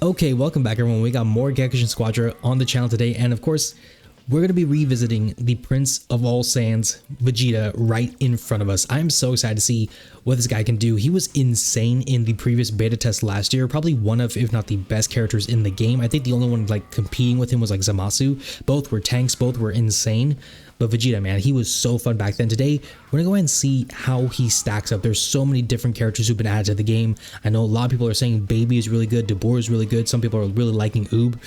Okay, welcome back everyone. We got more Gekishin Squadra on the channel today, and of course, we're going to be revisiting the Prince of All Saiyans, Vegeta, right in front of us. I'm so excited to see what this guy can do. He was insane in the previous beta test last year, probably one of, if not the best characters in the game. I think the only one like competing with him was like Zamasu. Both were tanks, both were insane. But Vegeta, man, he was so fun back then. Today, we're gonna go ahead and see how he stacks up. There's so many different characters who've been added to the game. I know a lot of people are saying Baby is really good, Dabur is really good. Some people are really liking Oob.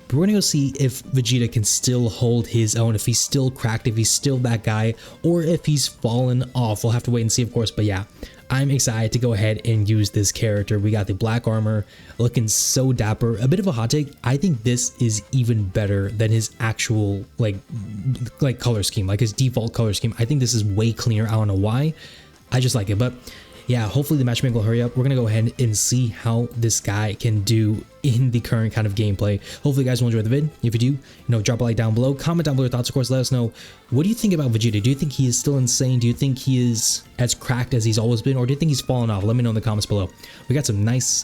But we're gonna go see if Vegeta can still hold his own, if he's still cracked, if he's still that guy, or if he's fallen off. We'll have to wait and see, of course. But yeah, I'm excited to go ahead and use this character. We got the black armor, looking so dapper. A bit of a hot take. I think this is even better than his actual like color scheme, like his default color scheme. I think this is way cleaner. I don't know why. I just like it. But yeah, hopefully the matchmaking will hurry up. We're gonna go ahead and see how this guy can do in the current kind of gameplay. Hopefully you guys will enjoy the vid. If you do, drop a like down below, comment down below your thoughts. Of course, let us know, what do you think about Vegeta? Do you think he is still insane? Do you think he is as cracked as he's always been, or do you think he's fallen off? Let me know in the comments below. We got some nice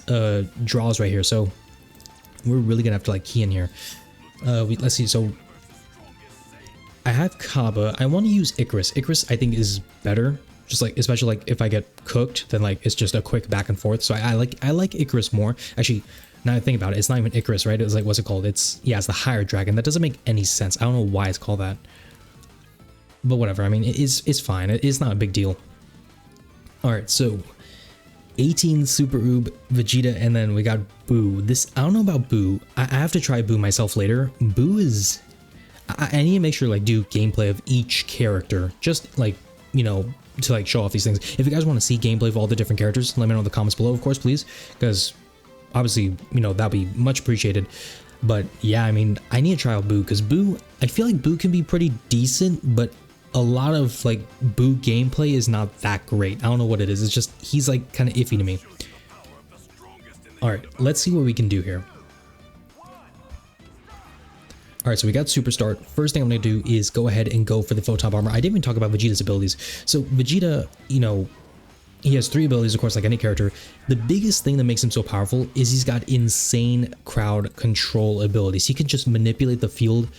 draws right here, so we're really gonna have to like key in here. Let's see. So I have Kaba. I want to use Icarus. Icarus I think is better. Just like, especially like if I get cooked, then like it's just a quick back and forth. So I like Icarus more. Actually, now I think about it, it's not even Icarus, right? It's like, what's it called? It's the higher dragon. That doesn't make any sense. I don't know why it's called that, but whatever. I mean, it's fine. It's not a big deal. All right, so 18 Super Oob, Vegeta, and then we got Boo. This, I don't know about Boo. I have to try Boo myself later. Boo is, I need to make sure like do gameplay of each character, just like, to like show off these things. If you guys want to see gameplay of all the different characters, let me know in the comments below, of course, please, because obviously, that'd be much appreciated. But yeah, I mean, I need to try out Boo, because Boo, I feel like Boo can be pretty decent, but a lot of like Boo gameplay is not that great. I don't know what it is. It's just, he's like kind of iffy to me. All right, let's see what we can do here. All right, so we got Super Start. First thing I'm going to do is go ahead and go for the Photon Armor. I didn't even talk about Vegeta's abilities. So Vegeta, he has 3 abilities, of course, like any character. The biggest thing that makes him so powerful is he's got insane crowd control abilities. He can just manipulate the field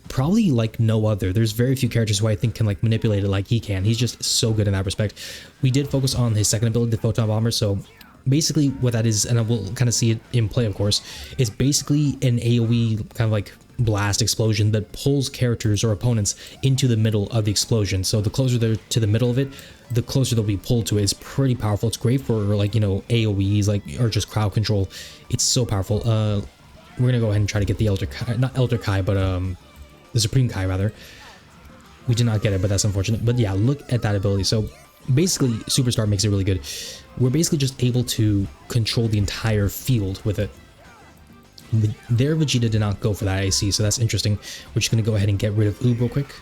probably like no other. There's very few characters who I think can like manipulate it like he can. He's just so good in that respect. We did focus on his second ability, the Photon Bomber. So basically what that is, and we'll kind of see it in play, of course, is basically an AoE kind of like blast explosion that pulls characters or opponents into the middle of the explosion. So the closer they're to the middle of it, the closer they'll be pulled to it. It's pretty powerful. It's great for like, AoEs, like, or just crowd control. It's so powerful. We're gonna go ahead and try to get the Elder Kai, not Elder Kai, but the Supreme Kai rather. We did not get it, but that's unfortunate. But yeah, look at that ability. So basically Superstar makes it really good. We're basically just able to control the entire field with it. Their Vegeta did not go for that, I see, so that's interesting. We're just going to go ahead and get rid of Oob real quick.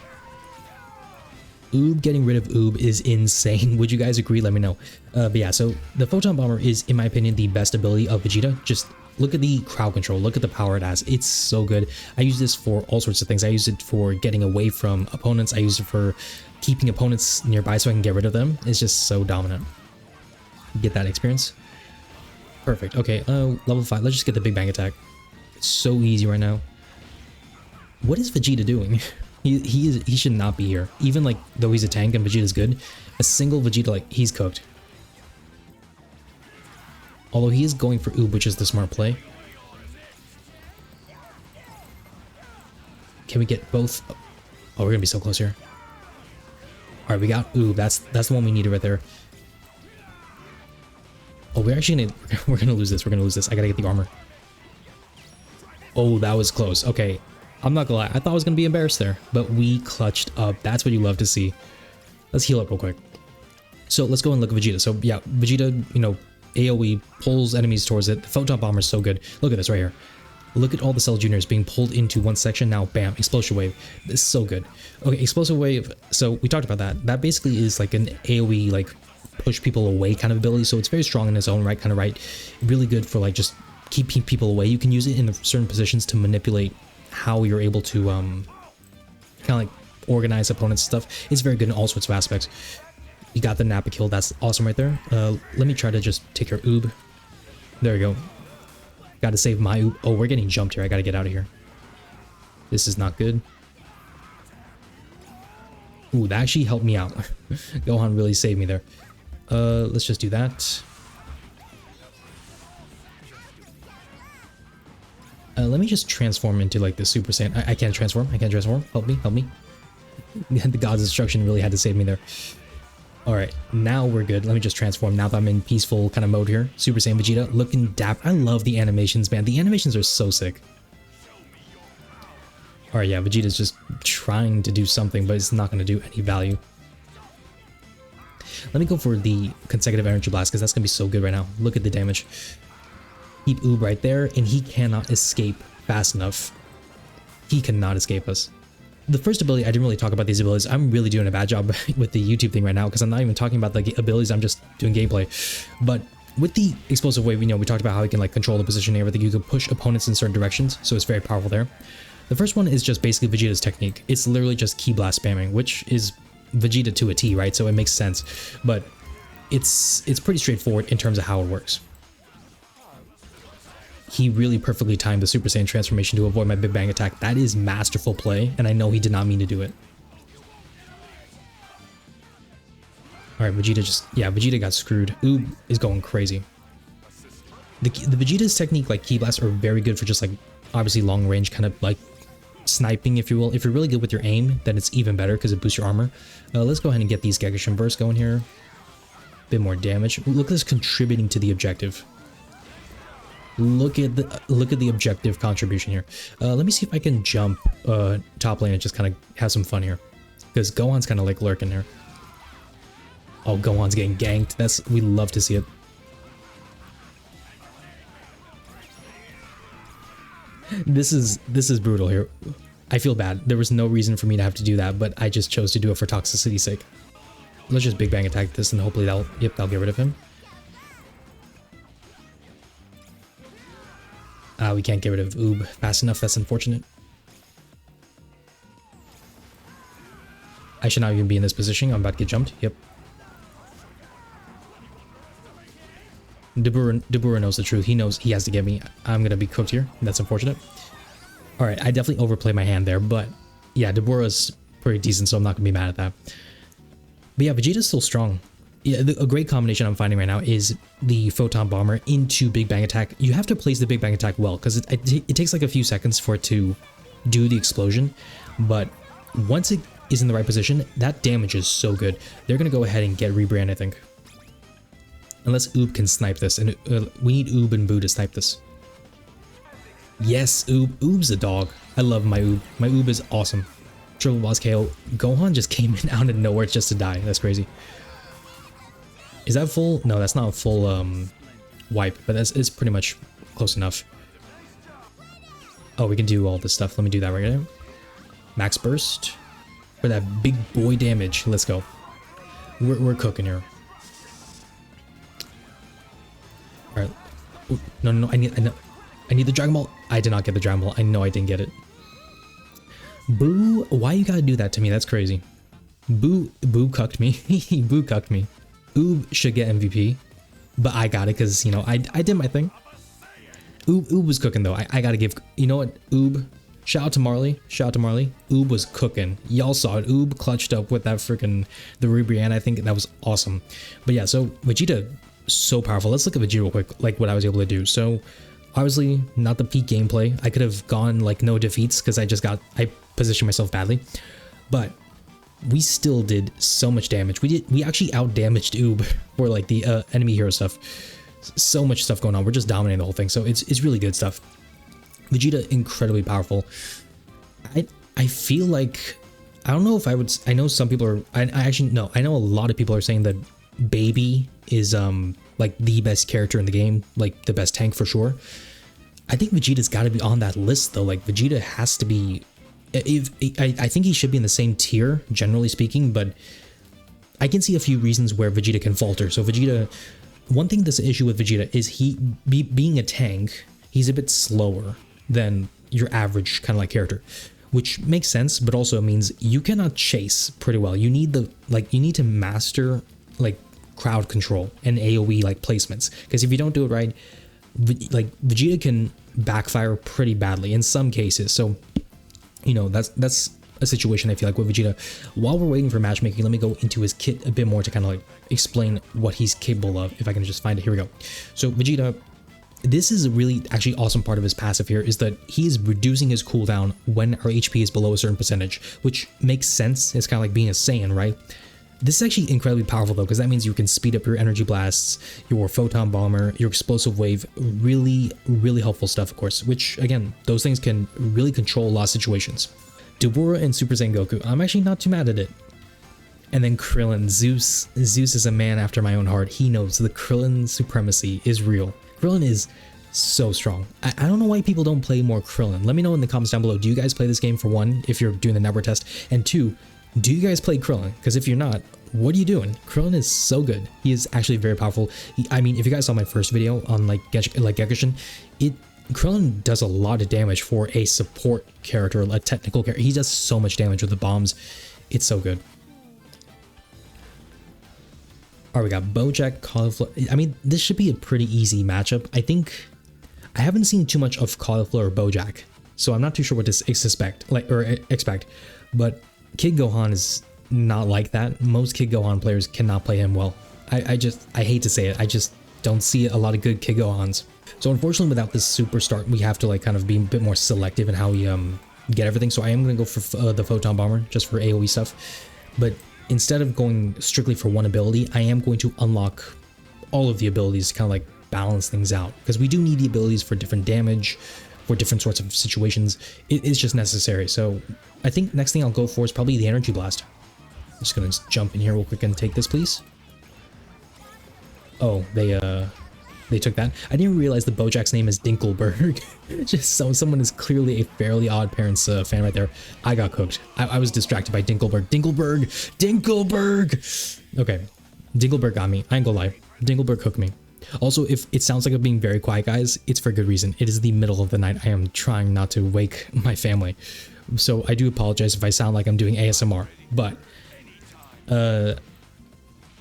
Oob, getting rid of Oob is insane. Would you guys agree? Let me know. But yeah, so the Photon Bomber is, in my opinion, the best ability of Vegeta. Just look at the crowd control. Look at the power it has. It's so good. I use this for all sorts of things. I use it for getting away from opponents. I use it for keeping opponents nearby so I can get rid of them. It's just so dominant. Get that experience. Perfect. Okay, level 5. Let's just get the Big Bang attack. It's so easy right now. What is Vegeta doing? He should not be here. Even like though he's a tank and Vegeta's good, a single Vegeta, like, he's cooked. Although he is going for Oob, which is the smart play. Can we get both? Oh, we're gonna be so close here. All right, we got Oob. That's the one we needed right there. Oh, we're gonna lose this. We're gonna lose this. I gotta get the armor. Oh, that was close. Okay, I'm not gonna lie. I thought I was gonna be embarrassed there, but we clutched up. That's what you love to see. Let's heal up real quick. So let's go and look at Vegeta. So yeah, Vegeta, AoE pulls enemies towards it. The Photon Bomber is so good. Look at this right here. Look at all the Cell Juniors being pulled into one section. Now, bam, Explosion Wave. This is so good. Okay, Explosive Wave. So we talked about that. That basically is like an AoE, like push people away kind of ability. So it's very strong in its own right, kind of right. Really good for like just keeping people away. You can use it in certain positions to manipulate how you're able to kind of like organize opponents and stuff. It's very good in all sorts of aspects. You got the Nappa kill. That's awesome right there. Let me try to just take her Oob. There we go. Gotta save my Oob. Oh, we're getting jumped here. I gotta get out of here. This is not good. Ooh, that actually helped me out. Gohan really saved me there. Let's just do that. Let me just transform into like the Super Saiyan. I can't transform. I can't transform. Help me. Help me. The God's Destruction really had to save me there. Alright, now we're good. Let me just transform now that I'm in peaceful kind of mode here. Super Saiyan Vegeta looking dapper. I love the animations, man. The animations are so sick. Alright, yeah, Vegeta's just trying to do something, but it's not going to do any value. Let me go for the consecutive energy blast, because that's going to be so good right now. Look at the damage. Keep Oob right there, and he cannot escape fast enough. He cannot escape us. The first ability, I didn't really talk about these abilities. I'm really doing a bad job with the YouTube thing right now, because I'm not even talking about the abilities, I'm just doing gameplay. But with the explosive wave, we talked about how you can like control the positioning and everything. You can push opponents in certain directions, so it's very powerful there. The first one is just basically Vegeta's technique. It's literally just Ki Blast spamming, which is Vegeta to a T, right? So it makes sense, but it's pretty straightforward in terms of how it works. He really perfectly timed the Super Saiyan transformation to avoid my Big Bang attack. That is masterful play, and I know he did not mean to do it. Alright, Vegeta got screwed. Oob is going crazy. The Vegeta's technique, like Ki Blasts, are very good for just like, obviously long range kind of like sniping, if you will. If you're really good with your aim, then it's even better because it boosts your armor. Let's go ahead and get these Gekishin bursts going here. Bit more damage. Look at this contributing to the objective. Look at the objective contribution here. Let me see if I can jump top lane and just kind of have some fun here, because Gohan's kind of like lurking there. Oh, Gohan's getting ganked. We love to see it. This is brutal here. I feel bad. There was no reason for me to have to do that, but I just chose to do it for toxicity's sake. Let's just Big Bang attack this, and hopefully that'll get rid of him. We can't get rid of Oob fast enough. That's unfortunate. I should not even be in this position. I'm about to get jumped. Yep. Dabura knows the truth. He knows he has to get me. I'm going to be cooked here. That's unfortunate. Alright, I definitely overplayed my hand there, but yeah, Dabura's pretty decent, so I'm not going to be mad at that. But yeah, Vegeta's still strong. Yeah, a great combination I'm finding right now is the Photon Bomber into Big Bang Attack. You have to place the Big Bang Attack well, because it takes like a few seconds for it to do the explosion, but once it is in the right position, that damage is so good. They're going to go ahead and get rebrand, I think. Unless Oob can snipe this, and we need Oob and Boo to snipe this. Yes, Oob. Oob's a dog. I love my Oob. My Oob is awesome. Triple Boss KO. Gohan just came in out of nowhere just to die. That's crazy. Is that full? No, that's not a full wipe, but it's pretty much close enough. Oh, we can do all this stuff. Let me do that right now. Max Burst for that big boy damage. Let's go. We're cooking here. All right. Ooh, no. I need the Dragon Ball. I did not get the Dragon Ball. I know I didn't get it. Boo, why you gotta do that to me? That's crazy. Boo cucked me. Boo cucked me. Oob should get MVP, but I got it because, I did my thing. Oob was cooking though. I gotta give, you know what, Oob, shout out to Marley. Oob was cooking. Y'all saw it. Oob clutched up with that freaking, the Ribrianne. I think that was awesome. But yeah, so Vegeta, so powerful. Let's look at Vegeta real quick, like what I was able to do. So obviously not the peak gameplay. I could have gone like no defeats because I positioned myself badly, but we still did so much damage. We actually out damaged Oob for like the enemy hero stuff. So much stuff going on. We're just dominating the whole thing. So it's really good stuff. Vegeta, incredibly powerful. I feel like, I don't know if I would, I know some people are, I actually, no, I know a lot of people are saying that Baby is like the best character in the game, like the best tank for sure. I think Vegeta's got to be on that list though. Like Vegeta has to be, I think he should be in the same tier, generally speaking, but I can see a few reasons where Vegeta can falter. So Vegeta, one thing that's an issue with Vegeta is being a tank, he's a bit slower than your average kind of like character, which makes sense, but also means you cannot chase pretty well. You need you need to master like crowd control and AoE like placements, because if you don't do it right, like Vegeta can backfire pretty badly in some cases. So, you know, that's a situation I feel like with Vegeta. While we're waiting for matchmaking, let me go into his kit a bit more to kind of like explain what he's capable of. If I can just find it, here we go. So Vegeta, this is a really actually awesome part of his passive here, is that he is reducing his cooldown when our HP is below a certain percentage, which makes sense. It's kind of like being a Saiyan, right? This is actually incredibly powerful though, because that means you can speed up your energy blasts, your photon bomber, your explosive wave. Really, really helpful stuff, of course, which again, those things can really control a lot of situations. Dabura and Super Saiyan Goku, I'm actually not too mad at it. And then Krillin, Zeus is a man after my own heart. He knows the Krillin supremacy is real. Krillin is so strong. I don't know why people don't play more Krillin. Let me know in the comments down below. Do you guys play this game, for one, if you're doing the network test? And two, do you guys play Krillin? Because if you're not, what are you doing? Krillin is so good. He is actually very powerful. I mean, if you guys saw my first video on like Gekishin, Krillin does a lot of damage for a support character, a technical character. He does so much damage with the bombs. It's so good. All right, we got Bojack, Cauliflower. I mean, this should be a pretty easy matchup. I haven't seen too much of Cauliflower or Bojack, so I'm not too sure what to expect. But Kid Gohan is not like that. Most Kid Gohan players cannot play him well. I hate to say it. I just don't see a lot of good Kid Gohans. So unfortunately, without this super start, we have to like kind of be a bit more selective in how we get everything. So I am going to go for the Photon Bomber just for AoE stuff. But instead of going strictly for one ability, I am going to unlock all of the abilities to kind of like balance things out, because we do need the abilities for different damage, for different sorts of situations. It is just necessary. So I think next thing I'll go for is probably the Energy Blast. I'm just going to jump in here real quick and take this, please. Oh, they took that. I didn't realize the Bojack's name is Dinkelberg. Just someone is clearly a Fairly Odd Parents fan right there. I got cooked. I was distracted by Dinkelberg. Dinkelberg! Okay, Dinkelberg got me. I ain't gonna lie. Dinkelberg cooked me. Also, if it sounds like I'm being very quiet, guys, it's for good reason. It is the middle of the night. I am trying not to wake my family. So I do apologize if I sound like I'm doing ASMR. But,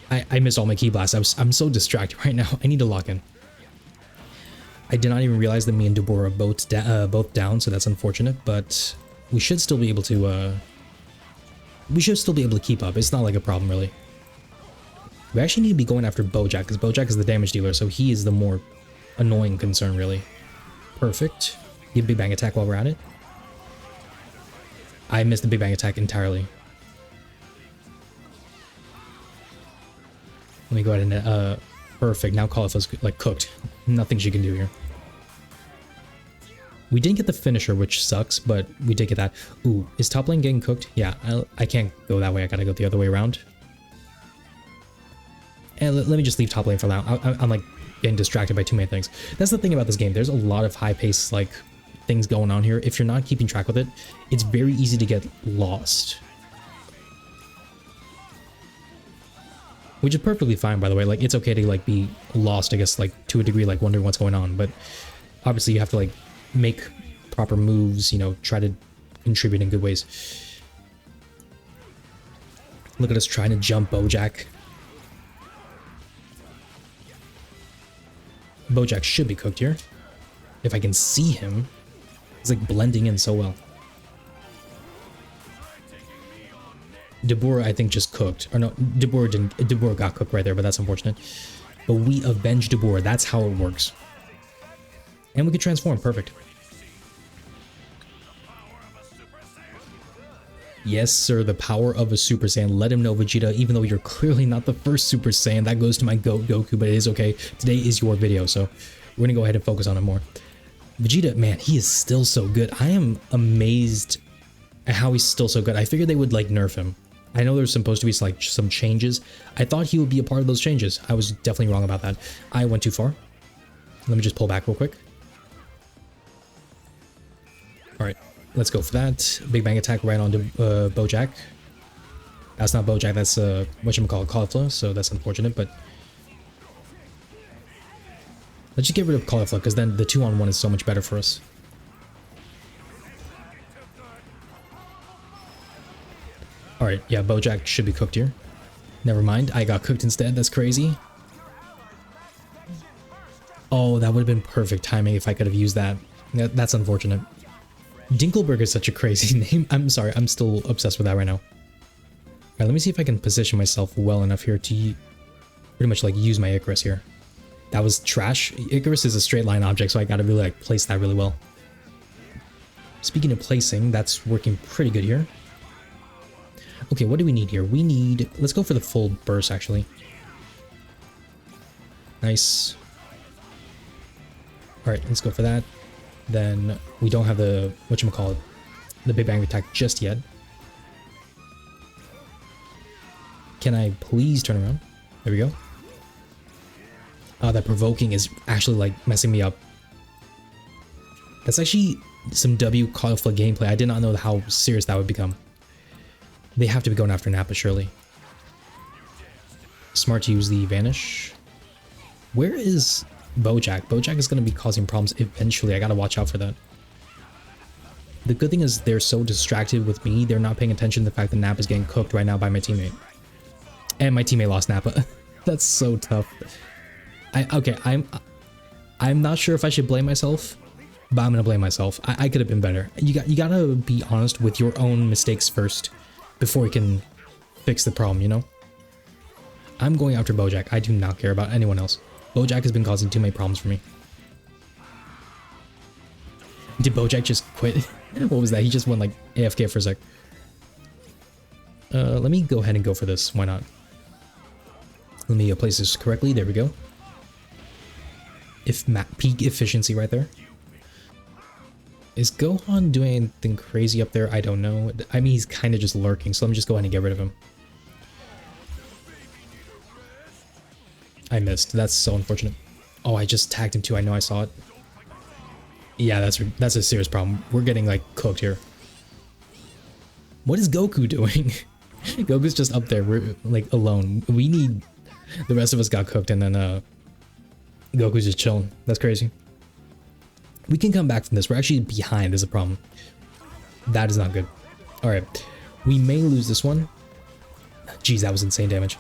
I missed all my key blasts. I'm so distracted right now. I need to lock in. I did not even realize that me and Dabura are both down, so that's unfortunate, but we should still be able to keep up. It's not like a problem, really. We actually need to be going after Bojack, because Bojack is the damage dealer, so he is the more annoying concern, really. Perfect. Give Big Bang Attack while we're at it. I missed the Big Bang Attack entirely. Let me go ahead and, perfect. Now Cauliflower's like cooked. Nothing she can do here. We didn't get the finisher, which sucks, but we did get that. Ooh, is top lane getting cooked? Yeah, I can't go that way. I gotta go the other way around. And let me just leave top lane for now. I'm like getting distracted by too many things. That's the thing about this game. There's a lot of high-paced like things going on here. If you're not keeping track with it, it's very easy to get lost. Which is perfectly fine, by the way. Like, it's okay to like be lost, I guess, like to a degree, like wondering what's going on. But obviously, you have to like make proper moves. You know, try to contribute in good ways. Look at us trying to jump Bojack. Bojack should be cooked here. If I can see him, he's like blending in so well. Dabura, I think, just cooked. Or no, Dabura didn't. Dabura got cooked right there, but that's unfortunate. But we avenged Dabura. That's how it works. And we can transform. Perfect. Yes, sir. The power of a Super Saiyan. Let him know, Vegeta. Even though you're clearly not the first Super Saiyan, that goes to my GOAT Goku, but it is okay. Today is your video, so we're going to go ahead and focus on it more. Vegeta, man, he is still so good. I am amazed at how he's still so good. I figured they would, like, nerf him. I know there's supposed to be like some changes. I thought he would be a part of those changes. I was definitely wrong about that. I went too far. Let me just pull back real quick. All right, let's go for that. Big Bang Attack right onto Bojack. That's not Bojack, that's whatchamacallit, Cauliflower, so that's unfortunate, but let's just get rid of Cauliflower, because then the 2-on-1 is so much better for us. Alright, yeah, Bojack should be cooked here. Never mind, I got cooked instead, that's crazy. Oh, that would have been perfect timing if I could have used that. That's unfortunate. Dinkelberg is such a crazy name. I'm sorry, I'm still obsessed with that right now. Alright, let me see if I can position myself well enough here to pretty much like use my Icarus here. That was trash. Icarus is a straight line object, so I gotta really like place that really well. Speaking of placing, that's working pretty good here. Okay, what do we need here? We need... Let's go for the full burst, actually. Nice. Alright, let's go for that. Then we don't have the... whatchamacallit? The Big Bang attack just yet. Can I please turn around? There we go. Oh, that provoking is actually like messing me up. That's actually some W conflict gameplay. I did not know how serious that would become. They have to be going after Nappa, surely. Smart to use the Vanish. Where is Bojack? Bojack is going to be causing problems eventually. I got to watch out for that. The good thing is they're so distracted with me, they're not paying attention to the fact that Nappa is getting cooked right now by my teammate. And my teammate lost Nappa. That's so tough. Okay, I'm not sure if I should blame myself, but I'm gonna blame myself. I could have been better. You gotta be honest with your own mistakes first before you can fix the problem, you know? I'm going after Bojack. I do not care about anyone else. Bojack has been causing too many problems for me. Did Bojack just quit? What was that? He just went like AFK for a sec. Let me go ahead and go for this. Why not? Let me place this correctly. There we go. Peak efficiency right there. Is Gohan doing anything crazy up there? I don't know. I mean, he's kind of just lurking, so let me just go ahead and get rid of him. I missed. That's so unfortunate. Oh, I just tagged him too. I know I saw it. Yeah, that's a serious problem. We're getting like cooked here. What is Goku doing? Goku's just up there. We're like alone. We need... The rest of us got cooked and then Goku's just chilling. That's crazy. We can come back from this. We're actually behind is a problem. That is not good. Alright. We may lose this one. Jeez, that was insane damage.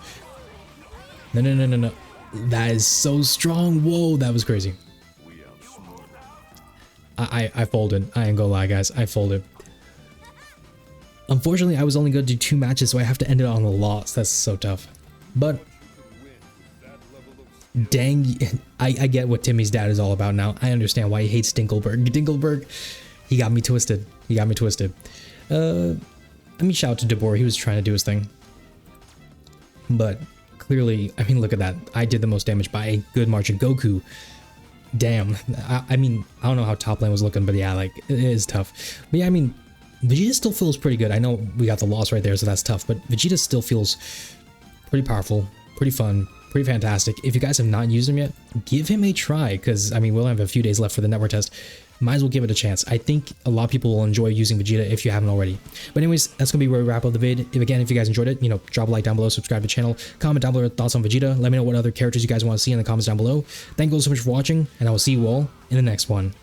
No. That is so strong. Whoa, that was crazy. I folded. I ain't gonna lie, guys. I folded. Unfortunately, I was only going to do 2 matches, so I have to end it on a loss. That's so tough. But... Dang, I get what Timmy's dad is all about now. I understand why he hates Dinkelberg. Dinkelberg, he got me twisted. He got me twisted. Let me shout out to DeBoer. He was trying to do his thing. But clearly, I mean, look at that. I did the most damage by a good margin. Goku, damn. I mean, I don't know how top lane was looking, but yeah, like, it is tough. But yeah, I mean, Vegeta still feels pretty good. I know we got the loss right there, so that's tough. But Vegeta still feels pretty powerful, pretty fun. Pretty fantastic. If you guys have not used him yet, give him a try, because I mean, we'll have a few days left for the network test. Might as well give it a chance. I think a lot of people will enjoy using Vegeta if you haven't already. But anyways, that's gonna be where we wrap up the vid. If you guys enjoyed it, you know, drop a like down below, subscribe to the channel, comment down below your thoughts on Vegeta. Let me know what other characters you guys want to see in the comments down below. Thank you all so much for watching, and I will see you all in the next one.